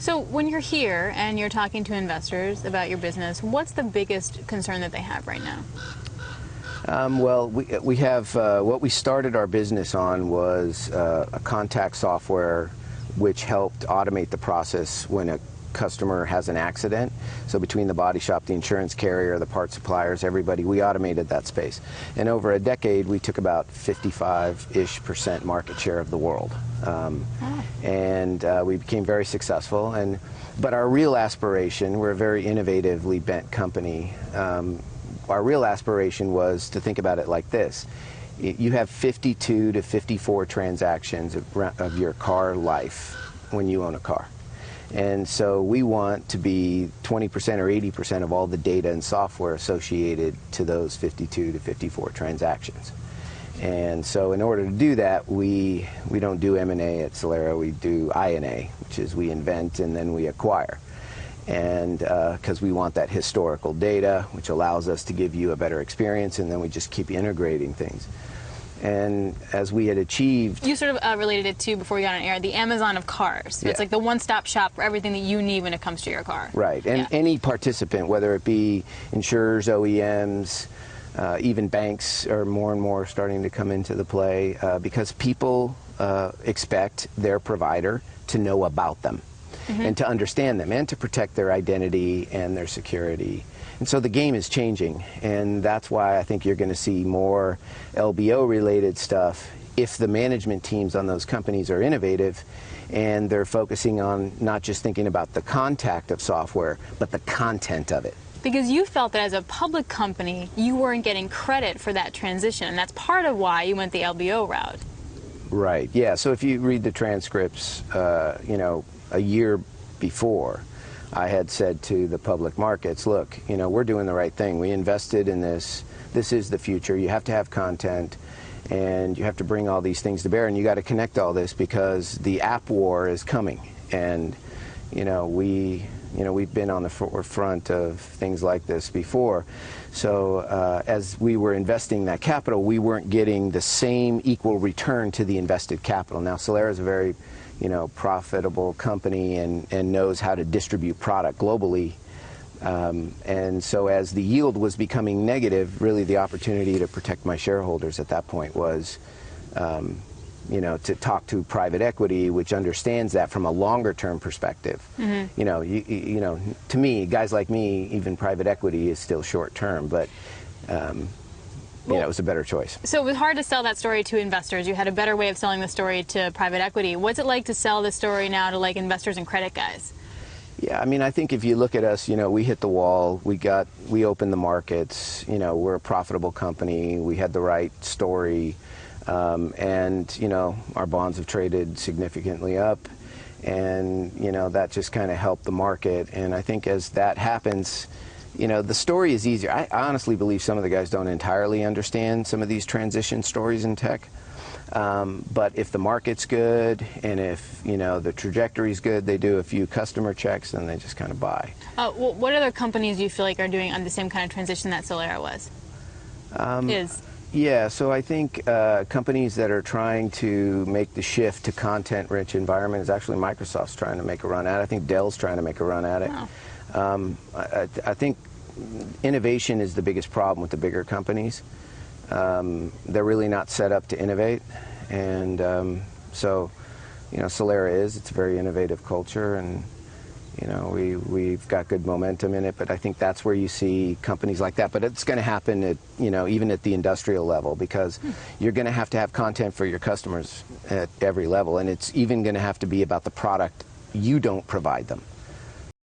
So when you're here and you're talking to investors about your business, what's the biggest concern that they have right now? Well, we have, what we started our business on was a contact software which helped automate the process when a customer has an accident. So between the body shop, the insurance carrier, the part suppliers, everybody, we automated that space. And over a decade, we took about 55-ish% market share of the world. And we became very successful. But our real aspiration, we're a very innovatively bent company, our real aspiration was to think about it like this. You have 52 to 54 transactions of your car life when you own a car. And so we want to be 20% or 80% of all the data and software associated to those 52 to 54 transactions. And so in order to do that, we don't do M&A at Solera, we do I&A, which is we invent and then we acquire. And because we want that historical data, which allows us to give you a better experience, and then we just keep integrating things. And as we had achieved... You sort of related it to, before we got on air, the Amazon of cars. So it's like the one-stop shop for everything that you need when it comes to your car. Right, and any participant, whether it be insurers, OEMs, even banks are more and more starting to come into the play because people expect their provider to know about them. And to understand them and to protect their identity and their security. And so the game is changing, and that's why I think you're going to see more LBO related stuff if the management teams on those companies are innovative and they're focusing on not just thinking about the contact of software, but the content of it. Because you felt that as a public company, you weren't getting credit for that transition, and that's part of why you went the LBO route. Right, yeah, so if you read the transcripts, you know, a year before, I had said to the public markets, look, you know, we're doing the right thing. We invested in this. This is the future. You have to have content, and you have to bring all these things to bear, and you got to connect all this because the app war is coming. And, you know, we've been on the forefront of things like this before. So as we were investing that capital, we weren't getting the same equal return to the invested capital. Now, Solera is a very profitable company and knows how to distribute product globally. And so as the yield was becoming negative, really the opportunity to protect my shareholders at that point was, to talk to private equity, which understands that from a longer term perspective. To me, guys like me, even private equity is still short term, but it was a better choice. So it was hard to sell that story to investors. You had a better way of selling the story to private equity. What's it like to sell the story now to investors and credit guys? Yeah, I mean, I think if you look at us, we hit the wall. We opened the markets. We're a profitable company. We had the right story, and our bonds have traded significantly up, and that just kind of helped the market. And I think as that happens, the story is easier. I honestly believe some of the guys don't entirely understand some of these transition stories in tech. But if the market's good and if, the trajectory's good, they do a few customer checks and they just kind of buy. What other companies do you feel like are doing on the same kind of transition that Solera was? Yeah, so I think companies that are trying to make the shift to content-rich environment is actually Microsoft's trying to make a run at it. I think Dell's trying to make a run at it. Wow. I think innovation is the biggest problem with the bigger companies. They're really not set up to innovate, and so Solera it's a very innovative culture, and we've got good momentum in it. But I think that's where you see companies like that. But it's going to happen at even at the industrial level, because you're going to have content for your customers at every level, and it's even going to have to be about the product you don't provide them.